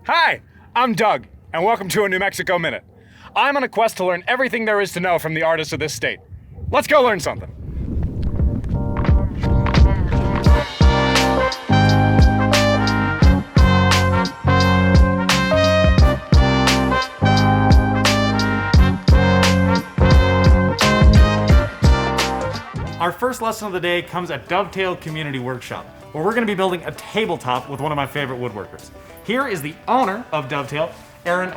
Hi, I'm Doug, and welcome to a New Mexico Minute. I'm on a quest to learn everything there is to know from the artists of this state. Let's go learn something. Our first lesson of the day comes at Dovetail Community Workshop, where we're going to be building a tabletop with one of my favorite woodworkers. Here is the owner of Dovetail, Erin.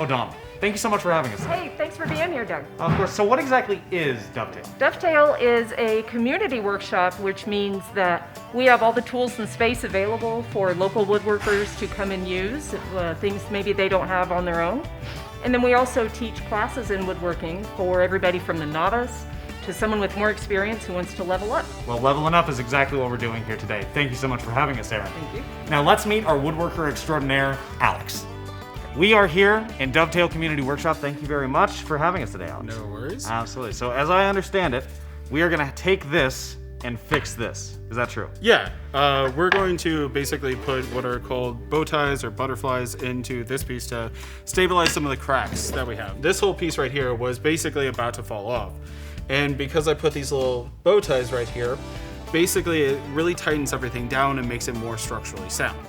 Thank you so much for having us. Hey, thanks for being here, Doug. Of course. So what exactly is Dovetail? Dovetail is a community workshop, which means that we have all the tools and space available for local woodworkers to come and use, things maybe they don't have on their own. And then we also teach classes in woodworking for everybody from the novice to someone with more experience who wants to level up. Well, leveling up is exactly what we're doing here today. Thank you so much for having us, Erin. Thank you. Now let's meet our woodworker extraordinaire, Alex. We are here in Dovetail Community Workshop. Thank you very much for having us today, Alex. No worries. Absolutely. So as I understand it, we are going to take this and fix this. Is that true? Yeah, we're going to basically put what are called bow ties or butterflies into this piece to stabilize some of the cracks that we have. This whole piece right here was basically about to fall off. And because I put these little bow ties right here, basically it really tightens everything down and makes it more structurally sound.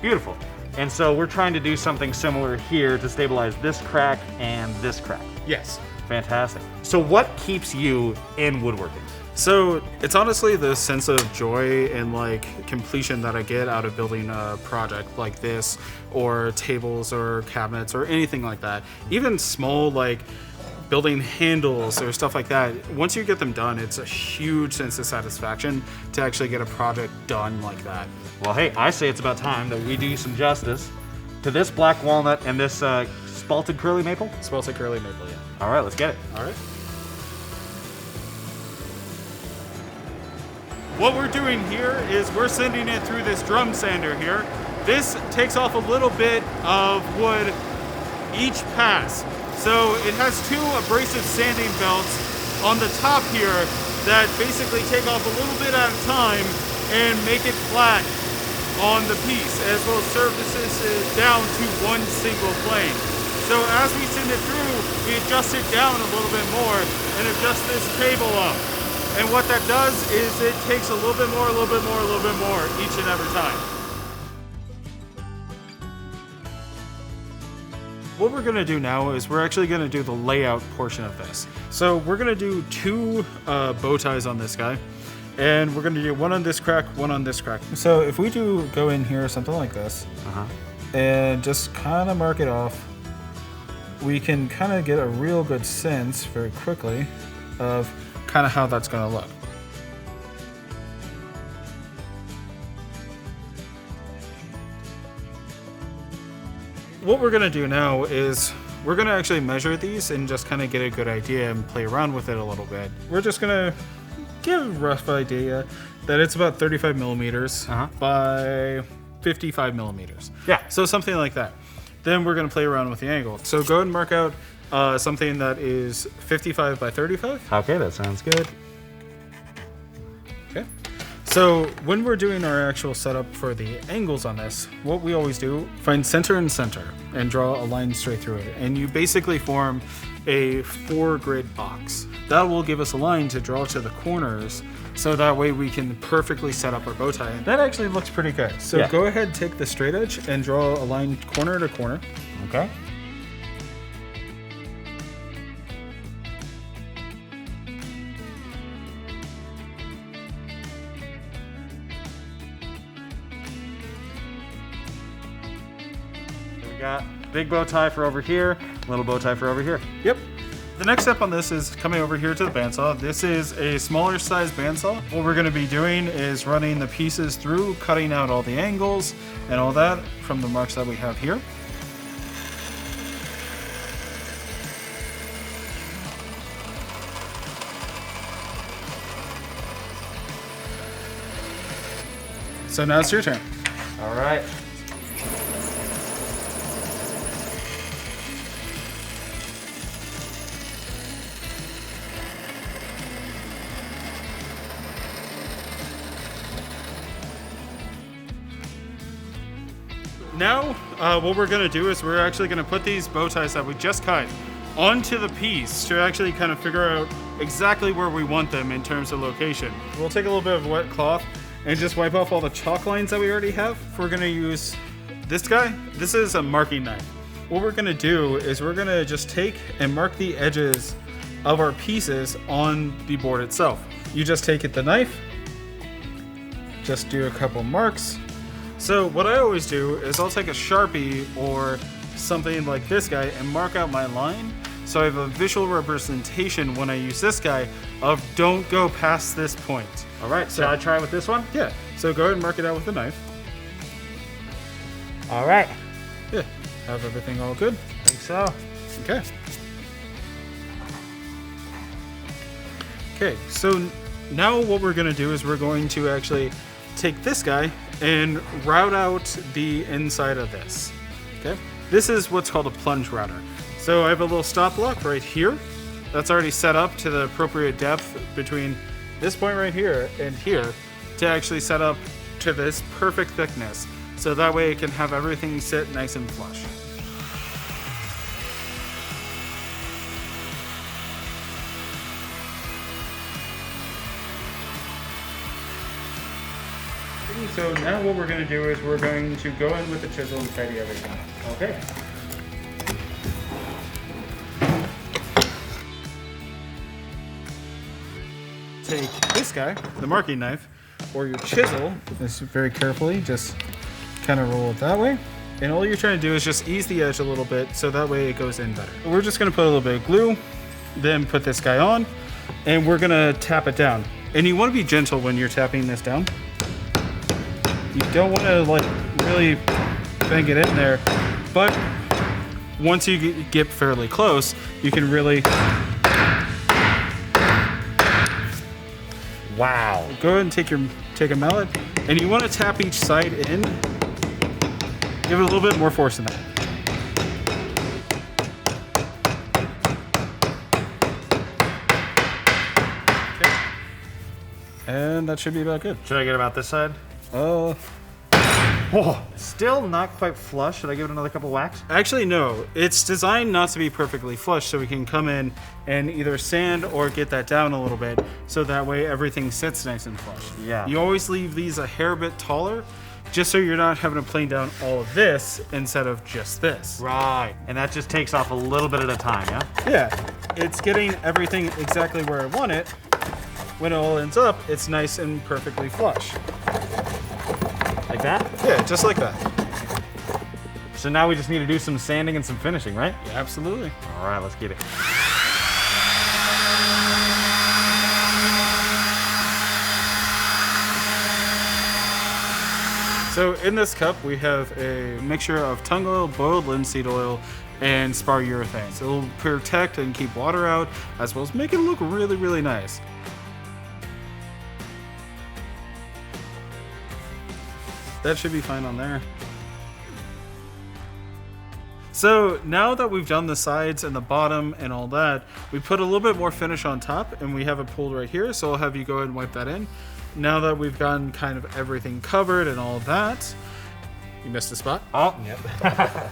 Beautiful. And so we're trying to do something similar here to stabilize this crack and this crack. Yes. Fantastic. So what keeps you in woodworking? So it's honestly the sense of joy and like completion that I get out of building a project like this, or tables or cabinets or anything like that. Even small like building handles or stuff like that. Once you get them done, it's a huge sense of satisfaction to actually get a project done like that. Well, hey, I say it's about time that we do some justice to this black walnut and this spalted curly maple. Spalted curly maple, yeah. All right, let's get it. All right. What we're doing here is we're sending it through this drum sander here. This takes off a little bit of wood each pass. So it has two abrasive sanding belts on the top here that basically take off a little bit at a time and make it flat on the piece, as well as surfaces it down to one single plane. So as we send it through, we adjust it down a little bit more and adjust this table up. And what that does is it takes a little bit more, a little bit more, a little bit more each and every time. What we're gonna do now is we're actually gonna do the layout portion of this. So we're gonna do two bow ties on this guy, and we're gonna do one on this crack, one on this crack. So if we do go in here, something like this, and just kind of mark it off, we can kind of get a real good sense very quickly of kind of how that's gonna look. What we're gonna do now is we're gonna actually measure these and just kind of get a good idea and play around with it a little bit. We're just gonna give a rough idea that it's about 35 millimeters by 55 millimeters. Yeah. So something like that. Then we're gonna play around with the angle. So go ahead and mark out something that is 55 by 35. Okay, that sounds good. Okay. So when we're doing our actual setup for the angles on this, what we always do, find center and center and draw a line straight through it. And you basically form a 4-grid box. That will give us a line to draw to the corners, so that way we can perfectly set up our bow tie. That actually looks pretty good. So go ahead, take the straight edge and draw a line corner to corner. Okay. Got big bow tie for over here, little bow tie for over here. Yep. The next step on this is coming over here to the bandsaw. This is a smaller size bandsaw. What we're going to be doing is running the pieces through, cutting out all the angles and all that from the marks that we have here. So now it's your turn. All right. now what we're gonna do is we're actually gonna put these bow ties that we just cut onto the piece to actually kind of figure out exactly where we want them in terms of location. We'll take a little bit of wet cloth and just wipe off all the chalk lines that we already have. We're gonna use this guy. This is a marking knife. What we're gonna do is we're gonna just take and mark the edges of our pieces on the board itself. You just take the knife, just do a couple marks. So what I always do is I'll take a Sharpie or something like this guy and mark out my line, so I have a visual representation when I use this guy of don't go past this point. All right, so I try with this one? Yeah, so go ahead and mark it out with the knife. All right. Yeah, have everything all good? I think so. Okay. Okay, so now what we're gonna do is we're going to actually take this guy and route out the inside of this. Okay, this is what's called a plunge router. So I have a little stop block right here that's already set up to the appropriate depth between this point right here and here to actually set up to this perfect thickness. So that way it can have everything sit nice and flush. So now what we're going to do is we're going to go in with the chisel and tidy everything up. Okay. Take this guy, the marking knife, or your chisel, just very carefully, just kind of roll it that way. And all you're trying to do is just ease the edge a little bit so that way it goes in better. We're just going to put a little bit of glue, then put this guy on, and we're going to tap it down. And you want to be gentle when you're tapping this down. You don't want to like really bang it in there, but once you get fairly close, you can really. Wow! Go ahead and take a mallet, and you want to tap each side in. Give it a little bit more force than that. Okay. And that should be about good. Should I get about this side? Oh, still not quite flush. Should I give it another couple whacks? actually, no. It's designed not to be perfectly flush, so we can come in and either sand or get that down a little bit, so that way everything sits nice and flush. Yeah. You always leave these a hair bit taller, just so you're not having to plane down all of this instead of just this. Right. And that just takes off a little bit at a time, yeah? Yeah, it's getting everything exactly where I want it. When it all ends up, it's nice and perfectly flush. Like that? Yeah, just like that. So now we just need to do some sanding and some finishing, right? Yeah, absolutely. All right, let's get it. So in this cup, we have a mixture of tung oil, boiled linseed oil, and spar urethane. So it'll protect and keep water out, as well as make it look really, really nice. That should be fine on there. So now that we've done the sides and the bottom and all that, we put a little bit more finish on top, and we have it pulled right here, so I'll have you go ahead and wipe that in. Now that we've gotten kind of everything covered and all that, you missed a spot. Oh, yep.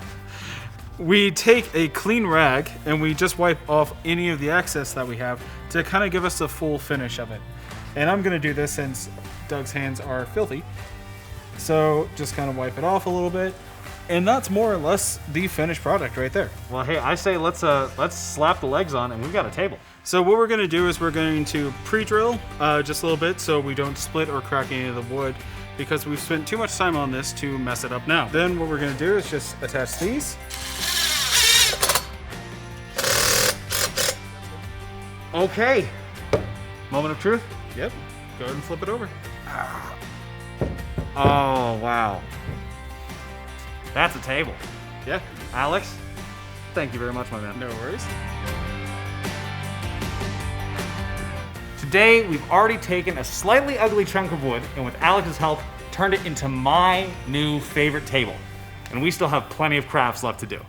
We take a clean rag and we just wipe off any of the excess that we have to kind of give us the full finish of it. And I'm gonna do this since Doug's hands are filthy. So just kind of wipe it off a little bit. And that's more or less the finished product right there. Well, hey, I say let's slap the legs on, and we've got a table. So what we're gonna do is we're going to pre-drill just a little bit so we don't split or crack any of the wood, because we've spent too much time on this to mess it up now. Then what we're gonna do is just attach these. Okay. Moment of truth. Yep, go ahead and flip it over. Oh, wow. That's a table. Yeah, Alex, thank you very much, my man. no worries. Today, we've already taken a slightly ugly chunk of wood, and with Alex's help, turned it into my new favorite table. And we still have plenty of crafts left to do.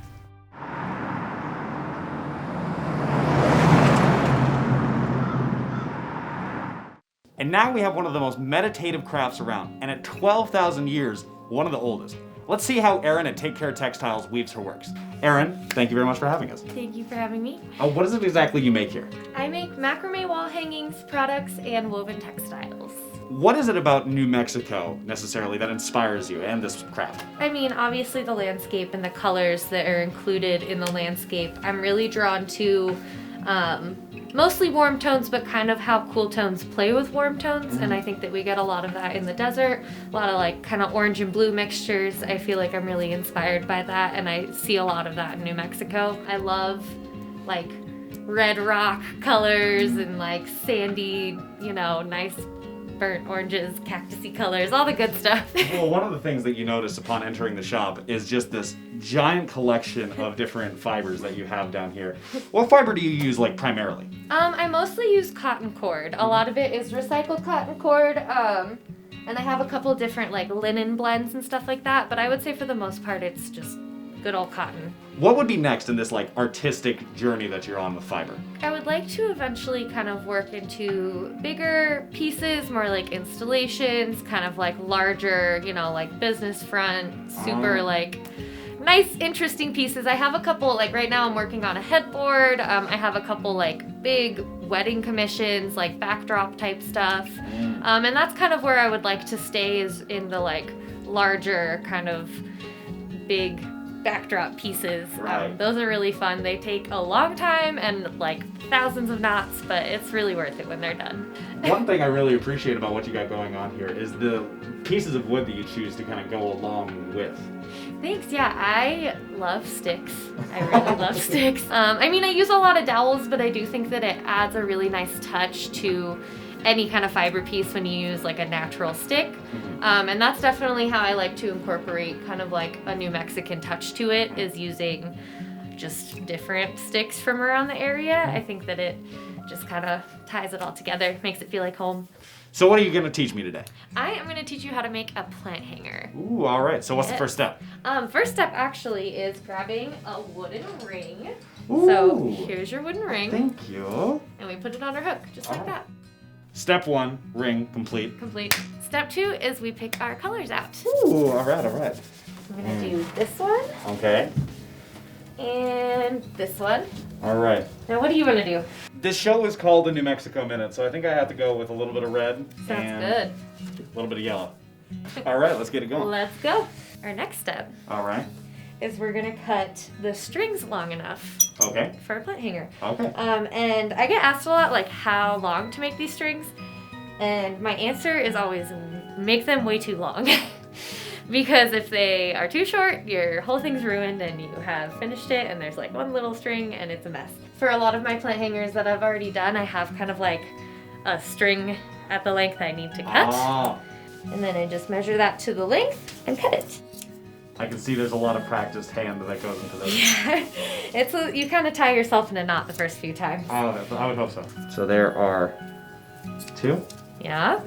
And now we have one of the most meditative crafts around, and at 12,000 years, one of the oldest. let's see how Erin at Take Care Textiles weaves her works. Erin, thank you very much for having us. Thank you for having me. What is it exactly you make here? I make macrame wall hangings, products, and woven textiles. What is it about New Mexico, necessarily, that inspires you and this craft? I mean, obviously the landscape and the colors that are included in the landscape. I'm really drawn to mostly warm tones, but kind of how cool tones play with warm tones. And I think that we get a lot of that in the desert, a lot of like kind of orange and blue mixtures. I feel like I'm really inspired by that, and I see a lot of that in New Mexico. I love like red rock colors and like sandy, nice burnt oranges, cactusy colors, all the good stuff. Well, one of the things that you notice upon entering the shop is just this giant collection of different fibers that you have down here. What fiber do you use, like, primarily? I mostly use cotton cord. A lot of it is recycled cotton cord, and I have a couple different, like, linen blends and stuff like that, but I would say for the most part it's just good old cotton. What would be next in this, like, artistic journey that you're on with fiber? I would like to eventually kind of work into bigger pieces, more like installations, kind of like larger, like business front, super like nice, interesting pieces. I have a couple, like right now I'm working on a headboard. I have a couple like big wedding commissions, like backdrop type stuff. And that's kind of where I would like to stay, is in the like larger kind of big backdrop pieces. Right. Those are really fun. They take a long time and like thousands of knots, but it's really worth it when they're done. One thing I really appreciate about what you got going on here is the pieces of wood that you choose to kind of go along with. Thanks. Yeah, I love sticks. I really love sticks. I mean, I use a lot of dowels, but I do think that it adds a really nice touch to any kind of fiber piece when you use like a natural stick. And that's definitely how I like to incorporate kind of like a New Mexican touch to it, is using just different sticks from around the area. I think that it just kind of ties it all together, makes it feel like home. So what are you going to teach me today? I am going to teach you how to make a plant hanger. Ooh, all right. So what's the Yes. first step? First step actually is grabbing a wooden ring. Ooh. So here's your wooden ring, Thank you. and we put it on our hook, just like that. Step one, ring complete. Complete. Step two is we pick our colors out. Ooh, all right, all right. I'm gonna do this one Okay. and this one. All right. Now what do you wanna do? This show is called the New Mexico Minute, so I think I have to go with a little bit of red Sounds and good. a little bit of yellow. All right, let's get it going. Let's go. Our next step All right. is we're gonna cut the strings long enough Okay. for a plant hanger. Okay. And I get asked a lot, like, how long to make these strings, and my answer is always make them way too long. Because if they are too short, your whole thing's ruined and you have finished it and there's like one little string and it's a mess. For a lot of my plant hangers that I've already done, I have kind of like a string at the length I need to cut. Ah, And then I just measure that to the length and cut it. I can see there's a lot of practiced hand that goes into this. Yeah, you kind of tie yourself in a knot the first few times. I would hope so. So there are two. Yeah.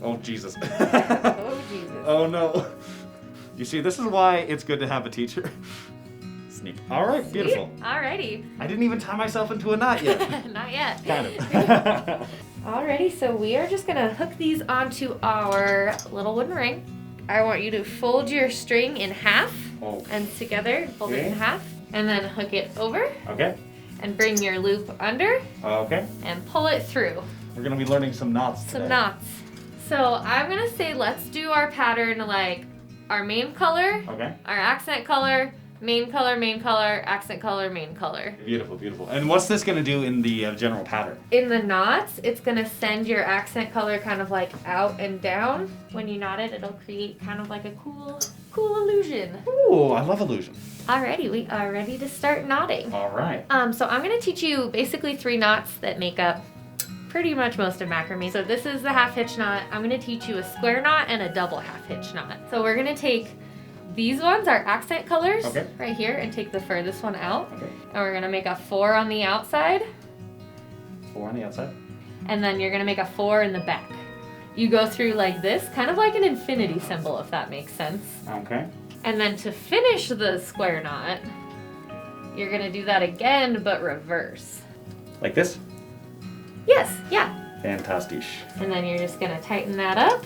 Oh, Jesus. Oh, Jesus. Oh, no. You see, this is why it's good to have a teacher. Sneak. All right, beautiful. Alrighty. I didn't even tie myself into a knot yet. Not yet. Got it. Alrighty, so we are just gonna hook these onto our little wooden ring. I want you to fold your string in half Oh. and together, fold it in Okay. half, and then hook it over Okay. and bring your loop under Okay. and pull it through. We're going to be learning some knots today. Some knots. So I'm gonna say let's do our pattern like our main color, Okay. our accent color, main color, accent color, main color. Beautiful, beautiful. And what's this going to do in the general pattern? In the knots, it's gonna send your accent color kind of like out and down. When you knot it, it'll create kind of like a cool illusion. Ooh, I love illusion. Alrighty, we are ready to start knotting. All right. So I'm gonna teach you basically 3 knots that make up pretty much most of macrame. So this is the half hitch knot. I'm gonna teach you a square knot and a double half hitch knot. So we're gonna take these ones, our accent colors, Okay. right here, and take the furthest one out. Okay. And we're gonna make a 4 on the outside, 4 on the outside. and then you're gonna make a 4 in the back. You go through like this, kind of like an infinity symbol, if that makes sense. Okay. And then to finish the square knot, you're gonna do that again, but reverse. Like this? Yes, yeah. Fantastic. And then you're just gonna tighten that up.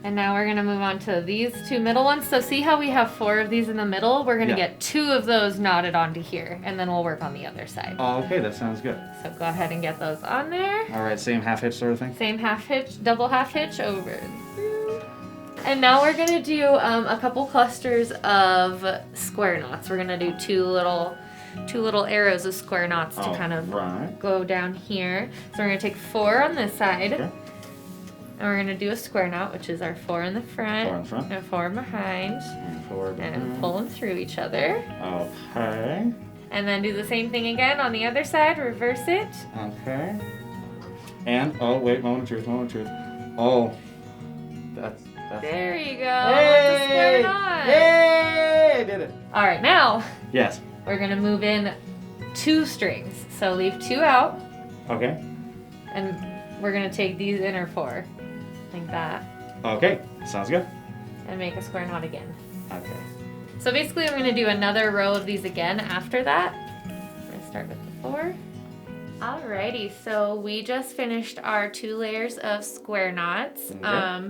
And now we're gonna move on to these two middle ones. So see how we have 4 of these in the middle? We're gonna get 2 of those knotted onto here, and then we'll work on the other side. Oh, okay, that sounds good. So go ahead and get those on there. All right, same half hitch sort of thing? Same half hitch, double half hitch over. And now we're gonna do a couple clusters of square knots. We're gonna do two little arrows of square knots to kind of go down here. So we're gonna take 4 on this side. Okay. And we're gonna do a square knot, which is our 4 in the front, 4 in front. and 4 behind, And 4 behind. and pull them through each other. Okay. And then do the same thing again on the other side, reverse it. Okay. And, oh, wait, moment of truth. Oh, that's... There you go, that's a square knot. Yay! I did it. All right, now Yes. we're gonna move in 2 strings. So leave 2 out, Okay. and we're gonna take these inner 4, like that, Okay, sounds good. and make a square knot again. Okay. So basically I'm gonna do another row of these again after that. We're gonna start with the 4. Alrighty, so we just finished our 2 layers of square knots. Okay.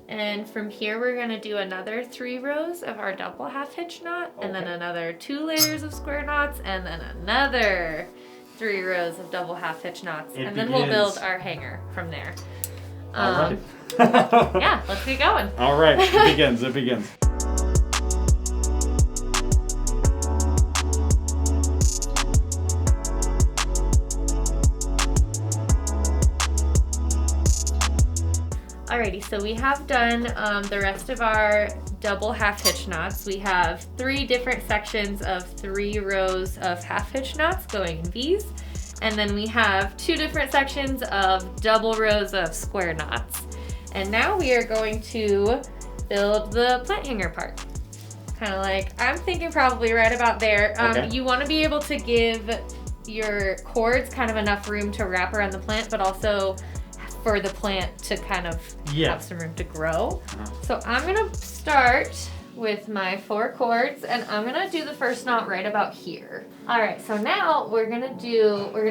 And from here we're gonna do another 3 rows of our double half hitch knot, and then another 2 layers of square knots, and then another 3 rows of double half hitch knots, and then we'll build our hanger from there. All right. Yeah, let's get going. All right, it begins. Alrighty, so we have done the rest of our double half hitch knots. We have 3 different sections of 3 rows of half hitch knots going V's. And then we have 2 different sections of double rows of square knots. And now we are going to build the plant hanger part. Kind of like, I'm thinking probably right about there. You want to be able to give your cords kind of enough room to wrap around the plant, but also for the plant to kind of have some room to grow. So I'm gonna start with my 4 cords, and I'm gonna do the first knot right about here. All right, so now we're gonna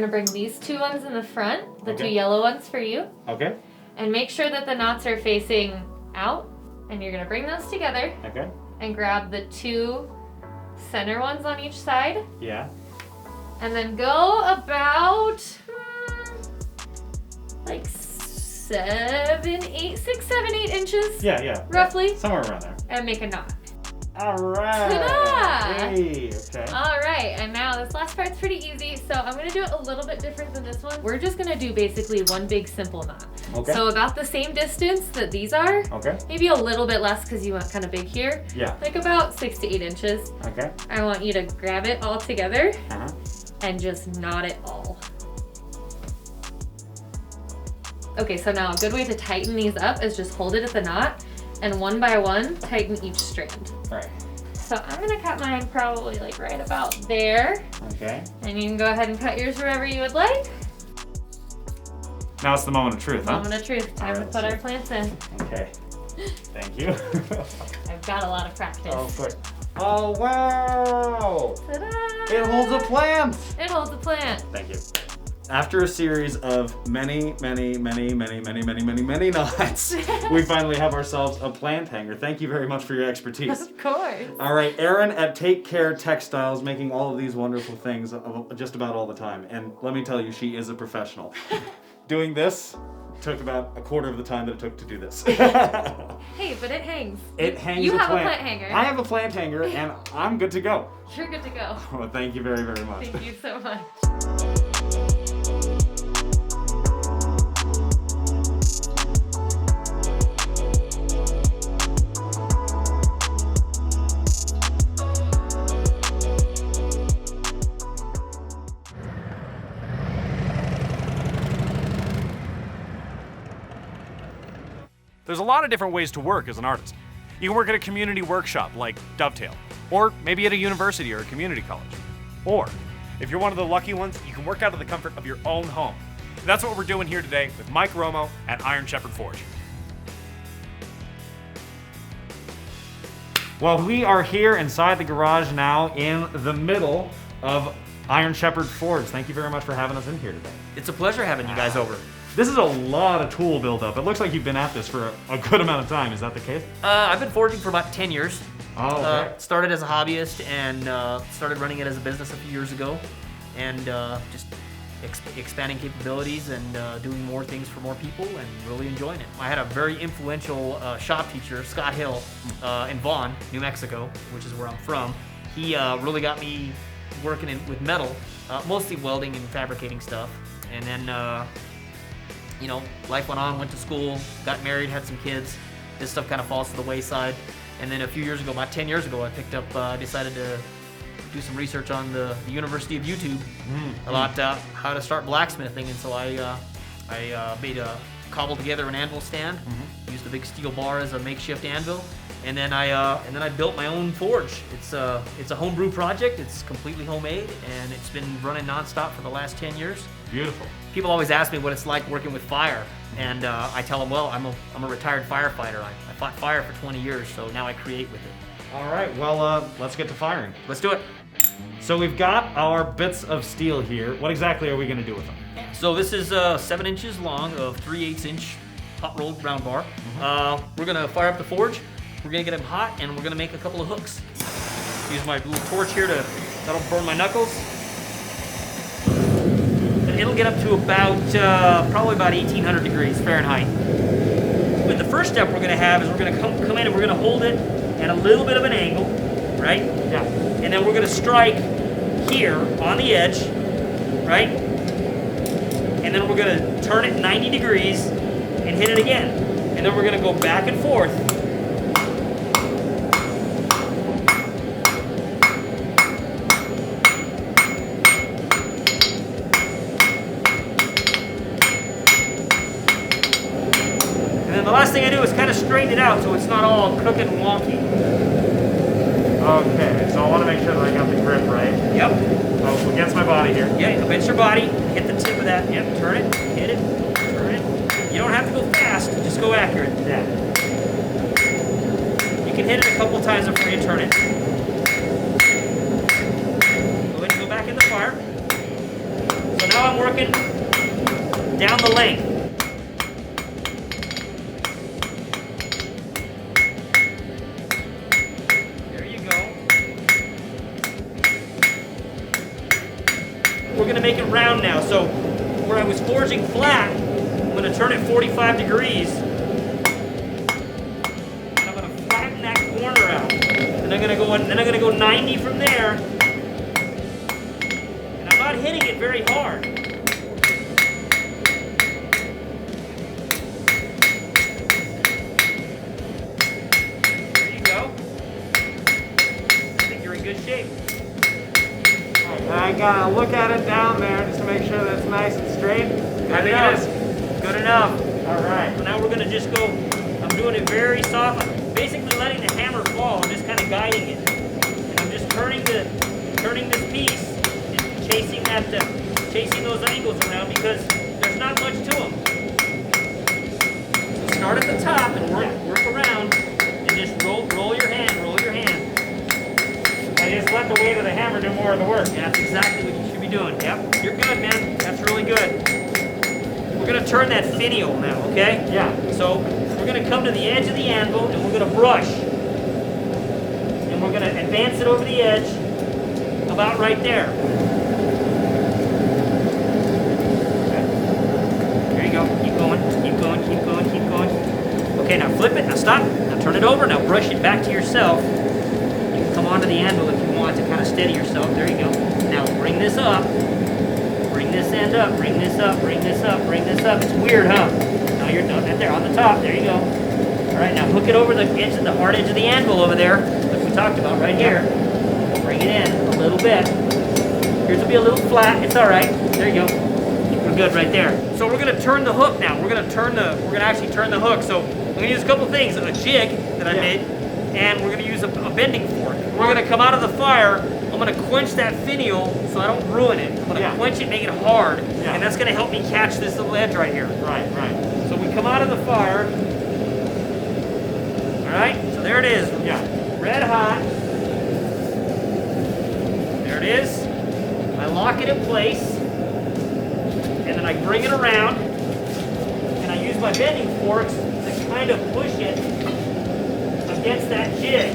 bring these 2 ones in the front, the 2 yellow ones for you. Okay. And make sure that the knots are facing out, and you're gonna bring those together. Okay. And grab the 2 center ones on each side. Yeah. And then go about like 6, 7, 8 inches. Yeah. Roughly. Somewhere around there. And make a knot. All right. Ta-da! Hey, okay. All right, and now this last part's pretty easy, so I'm gonna do it a little bit different than this one. We're just gonna do basically one big simple knot. Okay. So about the same distance that these are. Okay. Maybe a little bit less because you want kind of big here. Yeah. Like about 6 to 8 inches. Okay. I want you to grab it all together Uh-huh. and just knot it all. Okay, so now a good way to tighten these up is just hold it at the knot, and one by one, tighten each strand. Right. So I'm gonna cut mine probably like right about there. Okay. And you can go ahead and cut yours wherever you would like. Now it's the moment of truth, huh? Moment of truth, time to put our plants in. Okay. Thank you. I've got a lot of practice. Oh, good. Oh, wow! Ta-da! It holds a plant! It holds a plant. Thank you. After a series of many knots, we finally have ourselves a plant hanger. Thank you very much for your expertise. Of course. All right, Erin at Take Care Textiles making all of these wonderful things just about all the time. And let me tell you, she is a professional. Doing this took about a quarter of the time that it took to do this. Hey, but it hangs. It hangs You a have plant. a plant hanger. I have a plant hanger, and I'm good to go. You're good to go. Well, thank you very, very much. Thank you so much. There's a lot of different ways to work as an artist. You can work at a community workshop like Dovetail, or maybe at a university or a community college. Or, if you're one of the lucky ones, you can work out of the comfort of your own home. And that's what we're doing here today with Mike Romo at Iron Shepherd Forge. Well, we are here inside the garage now in the middle of Iron Shepherd Forge. Thank you very much for having us in here today. It's a pleasure having you guys over. This is a lot of tool buildup. It looks like you've been at this for a good amount of time. Is that the case? I've been forging for about 10 years. Oh, okay. Started as a hobbyist and started running it as a business a few years ago, and just expanding capabilities and doing more things for more people and really enjoying it. I had a very influential shop teacher, Scott Hill, in Vaughn, New Mexico, which is where I'm from. He really got me working with metal, mostly welding and fabricating stuff. And then, you know, life went on, went to school, got married, had some kids. This stuff kind of falls to the wayside. And then a few years ago, about 10 years ago, I picked up, decided to do some research on the University of YouTube about how to start blacksmithing, and so I cobbled together an anvil stand, used a big steel bar as a makeshift anvil, and then I built my own forge. It's a homebrew project. It's completely homemade, and it's been running nonstop for the last 10 years. Beautiful. People always ask me what it's like working with fire, and I tell them, well, I'm a retired firefighter. I fought fire for 20 years, so now I create with it. All right, well, let's get to firing. Let's do it. So we've got our bits of steel here. What exactly are we going to do with them? So this is 7 inches long of 3/8 inch hot rolled round bar. We're gonna fire up the forge. We're gonna get them hot, and we're gonna make a couple of hooks. Use my little torch here that'll burn my knuckles. And it'll get up to about probably about 1800 degrees Fahrenheit. But the first step we're gonna have is we're gonna come in and we're gonna hold it at a little bit of an angle, right? Yeah. And then we're gonna strike here on the edge, right? And then we're gonna turn it 90 degrees and hit it again. And then we're gonna go back and forth. And then the last thing I do is kind of straighten it out so it's not all crooked and wonky. Okay, so I want to make sure that I got the grip right. Yep. Oh, against my body here. Yeah, against your body. Hit the tip of that. Yep, turn it, hit it, turn it. You don't have to go fast, just go accurate. Yeah. You can hit it a couple times before you turn it. Go ahead and go back in the fire. So now I'm working down the length. There you go. We're gonna make it round now. So where I was forging flat, I'm gonna turn it 45 degrees. And I'm gonna flatten that corner out. And I'm gonna go then I'm gonna go 90 from there. And I'm not hitting it very hard. There you go. I think you're in good shape. I gotta look at it down there just to make sure that it's nice and straight. I think it is. Good enough. All right. So now we're gonna just go, I'm doing it very soft. I'm basically letting the hammer fall. I'm just kind of guiding it. And I'm just turning this piece and chasing those angles around because there's not much to them. So start at the top and work around and just roll your hand. I just let the weight of the hammer do more of the work. That's exactly what you should be doing. Yep, you're good, man. That's really good. We're gonna turn that finial now, okay? Yeah. So we're gonna come to the edge of the anvil and we're gonna brush. And we're gonna advance it over the edge about right there. Okay. There you go. Keep going. Okay, now flip it. Now stop. Now turn it over. Now brush it back to yourself. You can come onto the anvil if you want to kind of steady yourself. There you go. Now bring this up. Bring this end up. Bring this up. It's weird, huh? Now you're done right there on the top. There you go. All right, now hook it over the hard edge of the anvil over there, like we talked about right here. Bring it in a little bit. Yours will be a little flat. It's all right. There you go. We're good right there. So we're gonna turn the hook now. We're gonna actually turn the hook. So I'm gonna use a couple things: a jig that I made, and we're gonna use a bending fork. We're gonna come out of the fire. I'm gonna quench that finial so I don't ruin it. I'm gonna quench it, make it hard, and that's gonna help me catch this little edge right here. Right. So we come out of the fire. All right. So there it is. Yeah. Red hot. There it is. I lock it in place, and then I bring it around. my bending forks to kind of push it against that jig.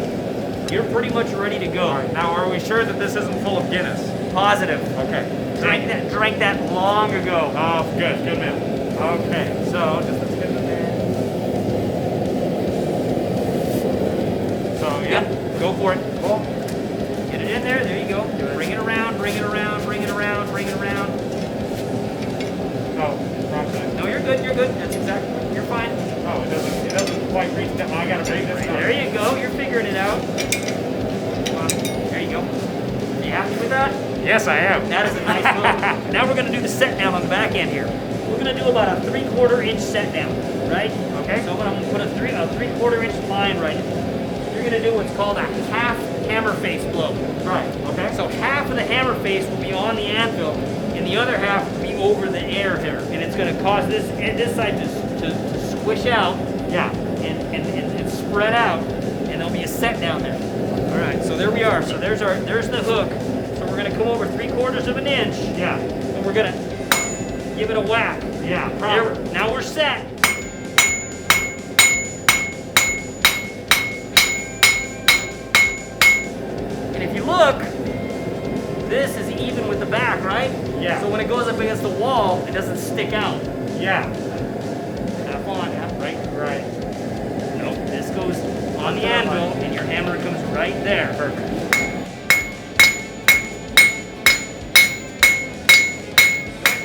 You're pretty much ready to go. All right, now are we sure that this isn't full of Guinness? Positive. Okay. Drank that long ago. Oh, good man. Okay, so just let's get the man. So yeah, Go for it. cool. Get it in there. There you go. Bring it around, bring it around, bring it around, bring it around. Oh, wrong side. No, you're good. You're good. That's exactly. You're fine. Oh, it doesn't quite reach down. I gotta bring this down. There you go. You're figuring it out. Come on. There you go. Are you happy with that? Yes, I am. That is a nice move. Now we're going to do the set down on the back end here. We're going to do about a 3/4 inch set down, right? Okay. So I'm going to put a 3/4 inch line right in. You're going to do what's called a half hammer face blow. Right. Okay. So half of the hammer face will be on the anvil, and the other half will be over the air here. And it's going to cause this side to squish out, Yeah. and spread out, and there'll be a set down there. All right, so there we are. So there's the hook. So we're gonna come over 3/4 of an inch, Yeah. and we're gonna give it a whack. Yeah. There, now we're set. And if you look, this is even with the back, right? Yeah. So when it goes up against the wall, it doesn't stick out. Yeah. Have on, right? Right. Nope, this goes on the anvil, and your hammer comes right there. Perfect.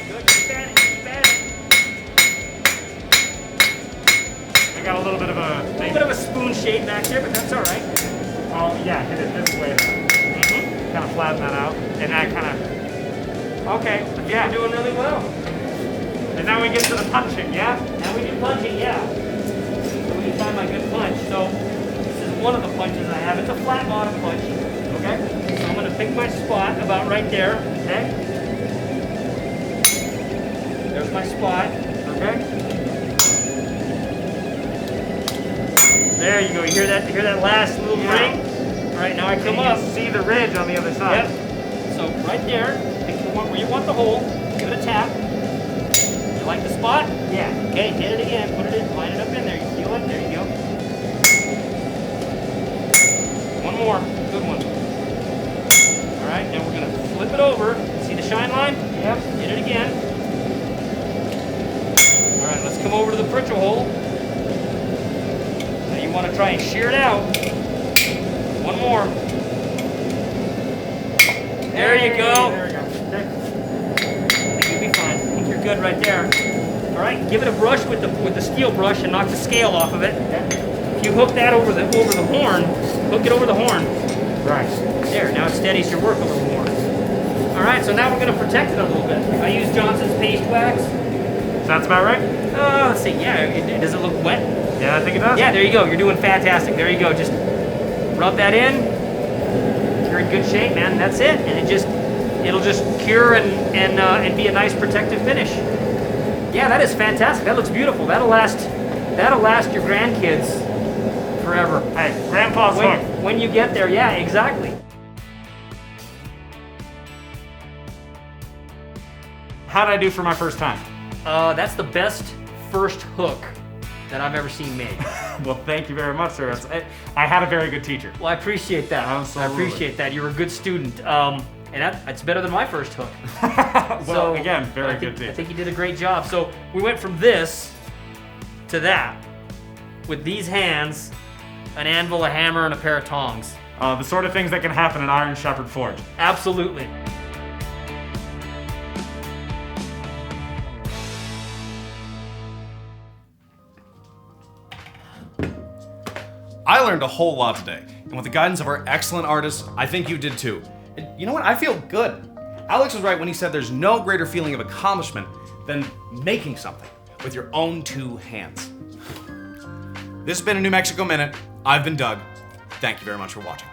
Good, keep at it, keep at it. I got a little bit of A little bit of a spoon shape back there, but that's all right. Oh yeah, hit it this way. Kind of flatten that out, and that kind of. Okay. Yeah. You're doing really well. And now we get to the punching. Yeah. Now we do punching, yeah. So we can find my good punch. So this is one of the punches I have. It's a flat bottom punch. Okay? So I'm gonna pick my spot about right there. Okay? There's my spot. Okay? There you go. You hear that? You hear that last little ring? All right, now I come up. See the ridge on the other side. Yep. So right there, pick the one where you want the hole. Give it a tap. You like the spot? Yeah. Okay, hit it again. Put it in. Line it up in there. You feel it? There you go. One more. Good one. All right, now we're gonna flip it over. See the shine line? Yep. Hit it again. All right, let's come over to the pritchel hole. Now you want to try and shear it out. One more. There you go. There we go. Okay. I think you'll be fine. I think you're good right there. All right, give it a brush with the steel brush and knock the scale off of it. If you hook that over the horn, hook it over the horn. Right. There, now it steadies your work over the horn. All right, so now we're going to protect it a little bit. I use Johnson's paste wax. Sounds about right. Let's see. Yeah, does it look wet? Yeah, I think it does. Yeah, there you go. You're doing fantastic. There you go. Just rub that in. You're in good shape, man. That's it. And it'll just cure and be a nice protective finish. Yeah, that is fantastic. That looks beautiful. That'll last your grandkids forever. Hey, Grandpa's hook. When you get there, yeah, exactly. How'd I do for my first time? That's the best first hook that I've ever seen made. Well, thank you very much, sir. I had a very good teacher. Well, I appreciate that. Absolutely. I appreciate that. You're a good student. And that's better than my first hook. Well, again, very good I teacher. think you did a great job. So we went from this to that with these hands, an anvil, a hammer, and a pair of tongs. The sort of things that can happen in Iron Shepherd Forge. Absolutely. I learned a whole lot today, and with the guidance of our excellent artists, I think you did too. And you know what? I feel good. Alex was right when he said there's no greater feeling of accomplishment than making something with your own two hands. This has been a New Mexico Minute. I've been Doug. Thank you very much for watching.